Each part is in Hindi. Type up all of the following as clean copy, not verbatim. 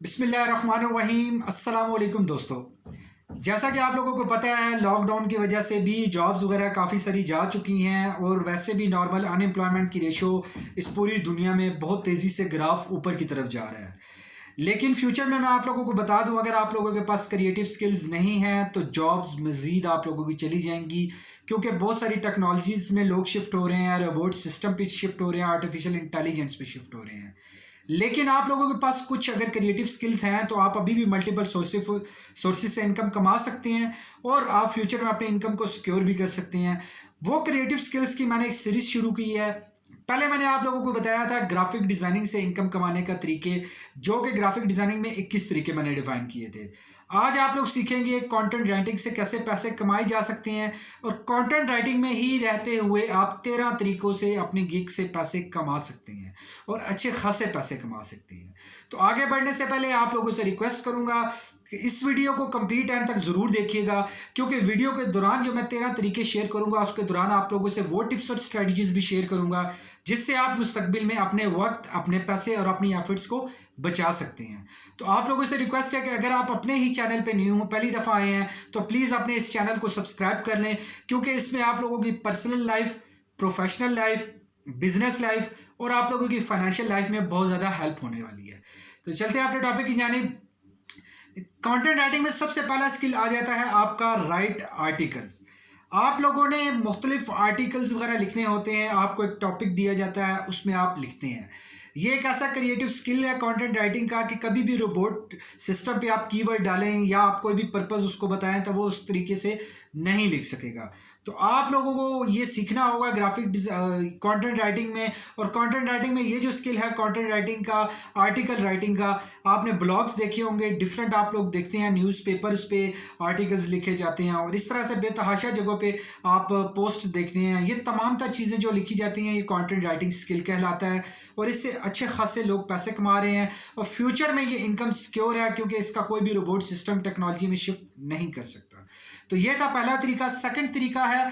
बिस्मिल्लाहिर्रहमानिर्रहीम। अस्सलाम वालेकुम दोस्तों। जैसा कि आप लोगों को पता है, लॉकडाउन की वजह से भी जॉब्स वगैरह काफ़ी सारी जा चुकी हैं और वैसे भी नॉर्मल अनएम्प्लॉयमेंट की रेशो इस पूरी दुनिया में बहुत तेज़ी से ग्राफ ऊपर की तरफ जा रहा है। लेकिन फ्यूचर में मैं आप लोगों को बता दूं, अगर आप लोगों के पास क्रिएटिव स्किल्स नहीं हैं तो जॉब्स मज़ीद आप लोगों की चली जाएंगी, क्योंकि बहुत सारी टेक्नोलॉजीज़ में लोग शिफ्ट हो रहे हैं, रोबोट सिस्टम पे शिफ्ट हो रहे हैं, आर्टिफिशियल इंटेलिजेंस पे शिफ्ट हो रहे हैं। लेकिन आप लोगों के पास कुछ अगर क्रिएटिव स्किल्स हैं तो आप अभी भी मल्टीपल सोर्सेज से इनकम कमा सकते हैं और आप फ्यूचर में अपने इनकम को सिक्योर भी कर सकते हैं। वो क्रिएटिव स्किल्स की मैंने एक सीरीज शुरू की है। पहले मैंने आप लोगों को बताया था ग्राफिक डिज़ाइनिंग से इनकम कमाने का तरीके, जो कि ग्राफिक डिज़ाइनिंग में 21 तरीके मैंने डिफाइन किए थे। आज आप लोग सीखेंगे कंटेंट राइटिंग से कैसे पैसे कमाए जा सकते हैं, और कंटेंट राइटिंग में ही रहते हुए आप 13 तरीकों से अपनी गिग से पैसे कमा सकते हैं और अच्छे खासे पैसे कमा सकते हैं। तो आगे बढ़ने से पहले आप लोगों से रिक्वेस्ट करूंगा कि इस वीडियो को कंप्लीट एंड तक ज़रूर देखिएगा, क्योंकि वीडियो के दौरान जो मैं 13 तरीके शेयर करूंगा उसके दौरान आप लोगों से वो टिप्स और स्ट्रेटजीज भी शेयर करूंगा जिससे आप मुस्तकबिल में अपने वक्त, अपने पैसे और अपनी एफर्ट्स को बचा सकते हैं। तो आप लोगों से रिक्वेस्ट है कि अगर आप अपने ही चैनल पे न्यू हो, पहली दफ़ा आए हैं, तो प्लीज़ अपने इस चैनल को सब्सक्राइब कर लें, क्योंकि इसमें आप लोगों की personal life, professional life, business life और आप लोगों की फाइनेंशियल लाइफ में बहुत ज़्यादा हेल्प होने वाली है। तो चलते हैं अपने टॉपिक की जानिब। कंटेंट राइटिंग में सबसे पहला स्किल आ जाता है आपका राइट आर्टिकल्स। आप लोगों ने मुख्तलिफ आर्टिकल्स वगैरह लिखने होते हैं, आपको एक टॉपिक दिया जाता है, उसमें आप लिखते हैं। ये एक ऐसा क्रिएटिव स्किल है कंटेंट राइटिंग का कि कभी भी रोबोट सिस्टम पे आप कीवर्ड डालें या आप कोई भी पर्पस उसको बताएं तो वो उस तरीके से नहीं लिख सकेगा। तो आप लोगों को ये सीखना होगा ग्राफिक कंटेंट राइटिंग में। और कंटेंट राइटिंग में ये जो स्किल है कंटेंट राइटिंग का, आर्टिकल राइटिंग का, आपने ब्लॉग्स देखे होंगे, डिफरेंट आप लोग देखते हैं, न्यूज़पेपर्स पे आर्टिकल्स लिखे जाते हैं और इस तरह से बेतहाशा जगहों पे आप पोस्ट देखते हैं। ये तमाम तर चीज़ें जो लिखी जाती हैं ये कंटेंट राइटिंग स्किल कहलाता है और इससे अच्छे खासे लोग पैसे कमा रहे हैं और फ्यूचर में ये इनकम सिक्योर है, क्योंकि इसका कोई भी रोबोट सिस्टम टेक्नोलॉजी में शिफ्ट नहीं कर सकता। तो ये था पहला तरीका। सेकंड तरीका है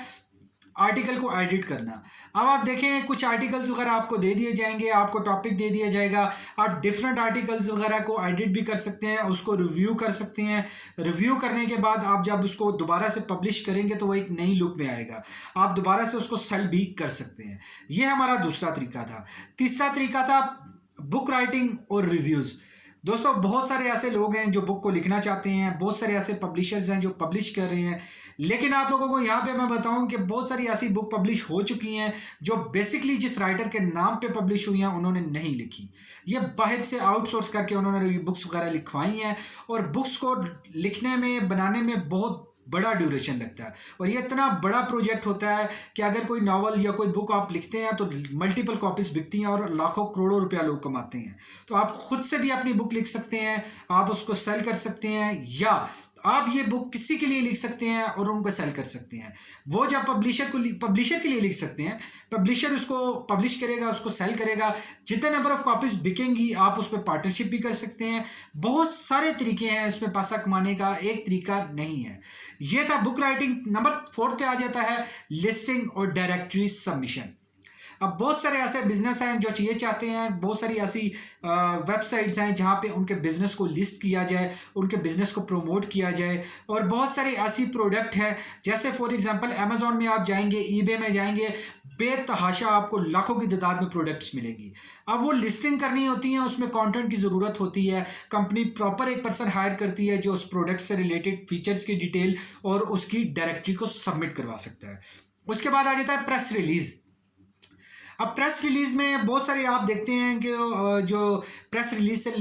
आर्टिकल को एडिट करना। अब आप देखें, कुछ आर्टिकल्स वगैरह आपको दे दिए जाएंगे, आपको टॉपिक दे दिया जाएगा, आप डिफरेंट आर्टिकल्स वगैरह को एडिट भी कर सकते हैं, उसको रिव्यू कर सकते हैं। रिव्यू करने के बाद आप जब उसको दोबारा से पब्लिश करेंगे तो वो एक नई लुक में आएगा, आप दोबारा से उसको सेल भी कर सकते हैं। ये हमारा दूसरा तरीका था। तीसरा तरीका था बुक राइटिंग और रिव्यूज़। दोस्तों, बहुत सारे ऐसे लोग हैं जो बुक को लिखना चाहते हैं, बहुत सारे ऐसे पब्लिशर्स हैं जो पब्लिश कर रहे हैं, लेकिन आप लोगों को यहाँ पे मैं बताऊं कि बहुत सारी ऐसी बुक पब्लिश हो चुकी हैं जो बेसिकली जिस राइटर के नाम पे पब्लिश हुई हैं उन्होंने नहीं लिखी। ये बाहर से आउटसोर्स करके उन्होंने बुक्स वगैरह लिखवाई हैं और बुक्स को लिखने में, बनाने में बहुत बड़ा ड्यूरेशन लगता है और ये इतना बड़ा प्रोजेक्ट होता है कि अगर कोई नावल या कोई बुक आप लिखते हैं तो मल्टीपल कॉपीज बिकती हैं और लाखों करोड़ों रुपया लोग कमाते हैं। तो आप खुद से भी अपनी बुक लिख सकते हैं, आप उसको सेल कर सकते हैं, या आप ये बुक किसी के लिए लिख सकते हैं और उनको सेल कर सकते हैं। वो जब पब्लिशर के लिए लिख सकते हैं, पब्लिशर उसको पब्लिश करेगा, उसको सेल करेगा, जितने नंबर ऑफ कॉपीज बिकेंगी आप उस पर पार्टनरशिप भी कर सकते हैं। बहुत सारे तरीके हैं इसमें पैसा कमाने का, एक तरीका नहीं है। ये था बुक राइटिंग। नंबर 4 पे आ जाता है लिस्टिंग और डायरेक्टरी सबमिशन। अब बहुत सारे ऐसे बिजनेस हैं जो ये चाहते हैं, बहुत सारी ऐसी वेबसाइट्स हैं जहाँ पे उनके बिजनेस को लिस्ट किया जाए, उनके बिजनेस को प्रमोट किया जाए, और बहुत सारी ऐसी प्रोडक्ट हैं जैसे फॉर एग्जांपल अमेजोन में आप जाएंगे, ईबे में जाएंगे, बेतहाशा आपको लाखों की तादाद में प्रोडक्ट्स मिलेंगी। अब वो लिस्टिंग करनी होती है, उसमें कंटेंट की ज़रूरत होती है। कंपनी प्रॉपर एक पर्सन हायर करती है जो उस प्रोडक्ट से रिलेटेड फीचर्स की डिटेल और उसकी डायरेक्टरी को सबमिट करवा सकता है। उसके बाद आ जाता है प्रेस रिलीज़। अब प्रेस रिलीज़ में बहुत सारे आप देखते हैं कि जो प्रेस रिलीज से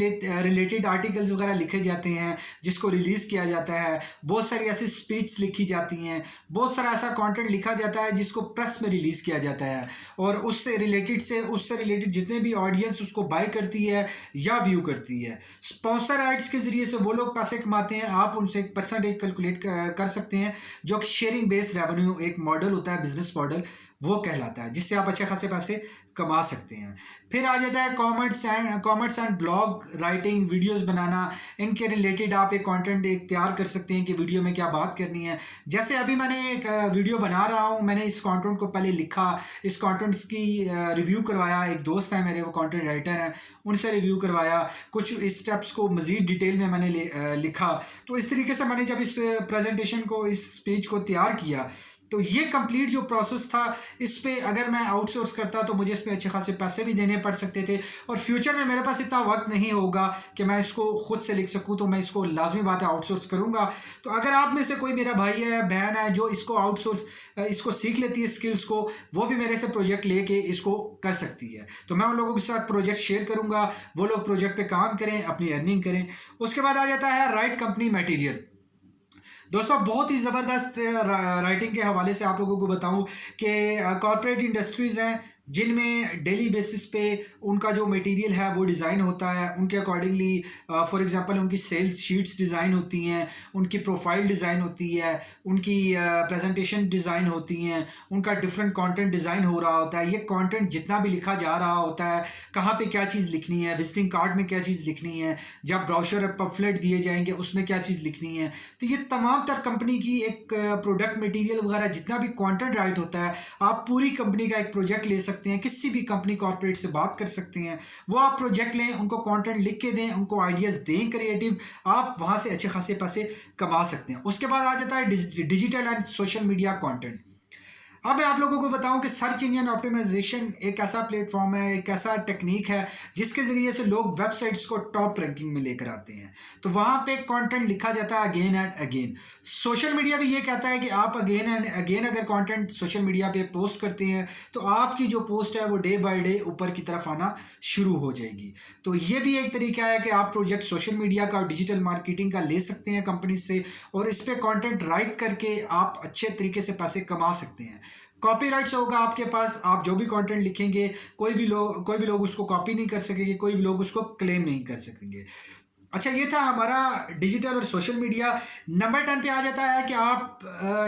रिलेटेड आर्टिकल्स वगैरह लिखे जाते हैं जिसको रिलीज़ किया जाता है, बहुत सारी ऐसी स्पीच लिखी जाती हैं, बहुत सारा ऐसा कंटेंट लिखा जाता है जिसको प्रेस में रिलीज़ किया जाता है और उससे रिलेटेड जितने भी ऑडियंस उसको बाय करती है या व्यू करती है, स्पॉन्सर एड्स के ज़रिए से वो लोग पैसे कमाते हैं। आप उनसे एक परसेंटेज कैलकुलेट कर सकते हैं, जो कि शेयरिंग बेस्ड रेवेन्यू एक मॉडल होता है, बिजनेस मॉडल वो कहलाता है, जिससे आप अच्छे खासे पैसे कमा सकते हैं। फिर आ जाता है comments and blog writing, videos बनाना, इनके रिलेटेड आप एक कंटेंट एक तैयार कर सकते हैं कि वीडियो में क्या बात करनी है। जैसे अभी मैंने एक वीडियो बना रहा हूँ, मैंने इस कंटेंट को पहले लिखा, इस कंटेंट की रिव्यू करवाया, एक दोस्त है मेरे वो कंटेंट राइटर हैं, उनसे रिव्यू करवाया, कुछ इस स्टेप्स को मज़ीद डिटेल में मैंने लिखा। तो इस तरीके से मैंने जब इस प्रेजेंटेशन को, इस स्पीच को तैयार किया, तो ये कंप्लीट जो प्रोसेस था, इस पे अगर मैं आउटसोर्स करता तो मुझे इस पे अच्छे खासे पैसे भी देने पड़ सकते थे, और फ्यूचर में मेरे पास इतना वक्त नहीं होगा कि मैं इसको खुद से लिख सकूं, तो मैं इसको लाजमी बात है आउटसोर्स करूंगा। तो अगर आप में से कोई मेरा भाई है, बहन है जो इसको सीख लेती है स्किल्स को, वो भी मेरे से प्रोजेक्ट लेके इसको कर सकती है। तो मैं उन लोगों के साथ प्रोजेक्ट शेयर करूंगा, वो लोग प्रोजेक्ट पे काम करें, अपनी अर्निंग करें। उसके बाद आ जाता है राइट कंपनी मटेरियल। दोस्तों बहुत ही ज़बरदस्त राइटिंग के हवाले से आप लोगों को बताऊं कि कॉर्पोरेट इंडस्ट्रीज़ हैं जिनमें डेली बेसिस पे उनका जो मटेरियल है वो डिज़ाइन होता है, उनके अकॉर्डिंगली फॉर एग्जांपल उनकी सेल्स शीट्स डिज़ाइन होती हैं, उनकी प्रोफाइल डिज़ाइन होती है, उनकी प्रेजेंटेशन डिज़ाइन होती हैं, उनका डिफरेंट कंटेंट डिज़ाइन हो रहा होता है। ये कंटेंट जितना भी लिखा जा रहा होता है, कहाँ पे क्या चीज़ लिखनी है, विजिटिंग कार्ड में क्या चीज़ लिखनी है, जब ब्रोशर पम्फलेट दिए जाएंगे उसमें क्या चीज़ लिखनी है। तो ये तमाम तर कंपनी की एक प्रोडक्ट मटीरियल वगैरह जितना भी कंटेंट राइट होता है, आप पूरी कंपनी का एक प्रोजेक्ट ले सकते हैं, किसी भी कंपनी कॉर्पोरेट से बात कर सकते हैं, वो आप प्रोजेक्ट लें, उनको कंटेंट लिख के दें, उनको आइडियाज़ दें क्रिएटिव, आप वहाँ से अच्छे खासे पैसे कमा सकते हैं। उसके बाद आ जाता है digital and social media content. अब मैं आप लोगों को बताऊं कि सर्च इंजन ऑप्टिमाइजेशन एक ऐसा प्लेटफॉर्म है, एक ऐसा टेक्निक है जिसके ज़रिए से लोग वेबसाइट्स को टॉप रैंकिंग में लेकर आते हैं। तो वहाँ पे कंटेंट लिखा जाता है again and again. Social media भी ये कहता है कि आप अगेन एंड अगेन अगर कंटेंट सोशल मीडिया पे पोस्ट करते हैं तो आपकी जो पोस्ट है वो डे बाय डे ऊपर की तरफ आना शुरू हो जाएगी। तो ये भी एक तरीका है कि आप प्रोजेक्ट सोशल मीडिया का और डिजिटल मार्केटिंग का ले सकते हैं कंपनी से, और इस पर कॉन्टेंट राइट करके आप अच्छे तरीके से पैसे कमा सकते हैं। कॉपीराइट्स होगा आपके पास, आप जो भी कंटेंट लिखेंगे कोई भी लोग उसको कॉपी नहीं कर सकेंगे, कोई भी लोग उसको क्लेम नहीं कर सकेंगे। अच्छा, ये था हमारा डिजिटल और सोशल मीडिया। नंबर 10 पे आ जाता है कि आप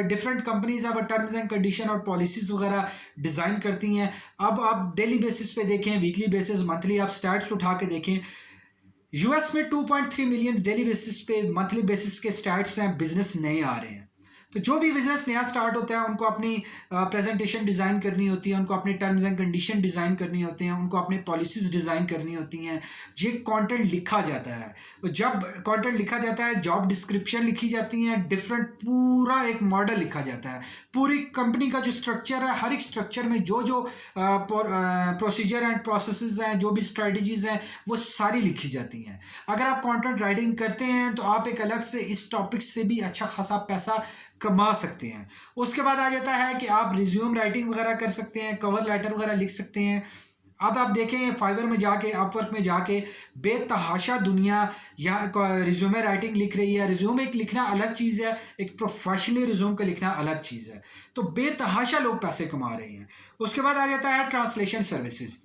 डिफरेंट कंपनीज अब टर्म्स एंड कंडीशन और पॉलिसीज वगैरह डिज़ाइन करती हैं। अब आप डेली बेसिस पे देखें, वीकली बेसिस, मंथली आप स्टैट्स उठा के देखें। यूएस में 2.3 मिलियन डेली बेसिस पे, मंथली बेसिस के स्टैट्स हैं, बिजनेस नए आ रहे हैं। तो जो भी बिजनेस नया स्टार्ट होता है उनको अपनी प्रेजेंटेशन डिज़ाइन करनी होती है, उनको अपने टर्म्स एंड कंडीशन डिज़ाइन करनी होती हैं, उनको अपने पॉलिसीज़ डिज़ाइन करनी होती हैं। ये कंटेंट लिखा जाता है। तो जब कंटेंट लिखा जाता है, जॉब डिस्क्रिप्शन लिखी जाती हैं, डिफरेंट पूरा एक मॉडल लिखा जाता है, पूरी कंपनी का जो स्ट्रक्चर है, हर एक स्ट्रक्चर में जो जो प्रोसीजर एंड प्रोसेसेस हैं, जो भी स्ट्रेटजीज़ हैं, वो सारी लिखी जाती हैं। अगर आप कंटेंट राइटिंग करते हैं तो आप एक अलग से इस टॉपिक से भी अच्छा खासा पैसा कमा सकते हैं। उसके बाद आ जाता है कि आप रिज्यूम राइटिंग वगैरह कर सकते हैं, कवर लेटर वगैरह लिख सकते हैं। अब आप देखें फाइवर में जाके, अपवर्क में जाके बेतहाशा दुनिया यहाँ रिज्यूमे राइटिंग लिख रही है। रिज्यूम एक लिखना अलग चीज़ है, एक प्रोफेशनली रिज्यूम का लिखना अलग चीज़ है। तो बेतहाशा लोग पैसे कमा रहे हैं। उसके बाद आ जाता है ट्रांसलेशन सर्विसेज।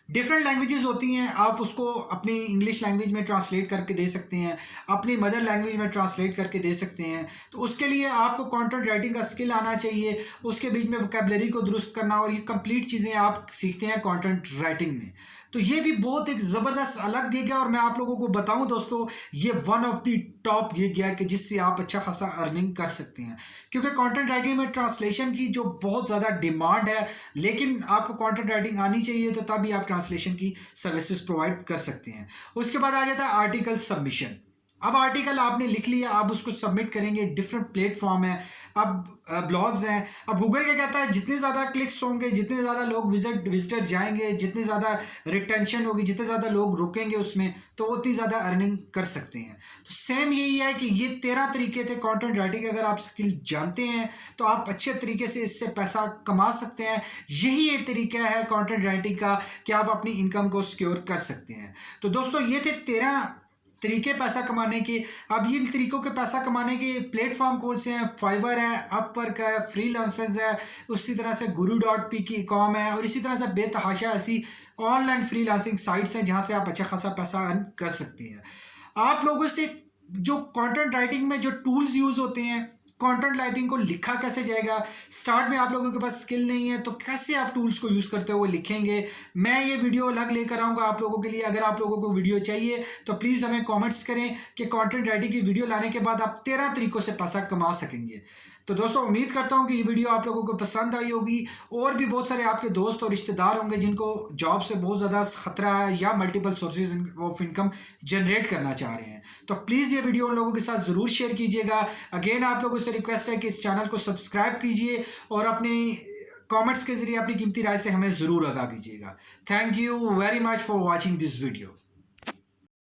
डिफरेंट लैंग्वेजेस होती हैं, आप उसको अपनी इंग्लिश लैंग्वेज में ट्रांसलेट करके दे सकते हैं, अपनी मदर लैंग्वेज में ट्रांसलेट करके दे सकते हैं। तो उसके लिए आपको कंटेंट राइटिंग का स्किल आना चाहिए, उसके बीच में वोकैबुलरी को दुरुस्त करना, और ये कंप्लीट चीज़ें आप सीखते हैं कंटेंट राइटिंग में। तो ये भी बहुत एक ज़बरदस्त अलग गिग है, और मैं आप लोगों को बताऊं दोस्तों, ये one of the top gig है कि जिससे आप अच्छा खासा अर्निंग कर सकते हैं। क्योंकि कंटेंट राइटिंग में ट्रांसलेशन की जो बहुत ज़्यादा डिमांड है, लेकिन आपको कंटेंट राइटिंग आनी चाहिए, तो तभी आप ट्रांसलेशन की सर्विसेज प्रोवाइड कर सकते हैं। उसके बाद आ जाता है आर्टिकल सबमिशन। अब आर्टिकल आपने लिख लिया, आप उसको सबमिट करेंगे, डिफरेंट प्लेटफॉर्म है, अब ब्लॉग्स हैं। अब गूगल क्या कहता है, जितने ज़्यादा क्लिक्स होंगे, जितने ज़्यादा लोग विजिटर जाएंगे, जितनी ज़्यादा रिटेंशन होगी, जितने ज़्यादा लोग रुकेंगे उसमें, तो उतनी ज़्यादा अर्निंग कर सकते हैं। तो सेम यही है कि ये 13 तरीके थे कंटेंट राइटिंग। अगर आप स्किल जानते हैं तो आप अच्छे तरीके से इससे पैसा कमा सकते हैं। यही एक तरीका है कंटेंट राइटिंग का कि आप अपनी इनकम को सिक्योर कर सकते हैं। तो दोस्तों ये थे 13 तरीके पैसा कमाने के। अब इन तरीकों के पैसा कमाने के प्लेटफॉर्म कौन से हैं? फाइवर है, अपवर्क है, फ्रीलांसर्स है, उसी तरह से guru.com है, और इसी तरह से बेतहाशा ऐसी ऑनलाइन फ्रीलांसिंग साइट्स हैं जहां से आप अच्छा खासा पैसा अर्न कर सकते हैं। आप लोगों से जो कंटेंट राइटिंग में जो टूल्स यूज़ होते हैं, कंटेंट राइटिंग को लिखा कैसे जाएगा। स्टार्ट में आप लोगों के पास स्किल नहीं है तो कैसे आप टूल्स को यूज़ करते हुए लिखेंगे। मैं ये वीडियो अलग लेकर आऊँगा आप लोगों के लिए। अगर आप लोगों को वीडियो चाहिए तो प्लीज़ हमें कॉमेंट्स करें कि कंटेंट राइटिंग की वीडियो लाने के बाद आप 13 तरीकों से पैसा कमा सकेंगे। तो दोस्तों उम्मीद करता हूँ कि ये वीडियो आप लोगों को पसंद आई होगी। और भी बहुत सारे आपके दोस्त और रिश्तेदार होंगे जिनको जॉब से बहुत ज़्यादा ख़तरा है या multiple sources of income generate करना चाह रहे हैं। तो प्लीज़ ये वीडियो उन लोगों के साथ ज़रूर शेयर कीजिएगा। अगेन आप लोगों से रिक्वेस्ट है कि इस चैनल को सब्सक्राइब कीजिए और अपनी कमेंट्स के ज़रिए अपनी कीमती राय से हमें ज़रूर आगाह कीजिएगा। Thank you very much for watching this video.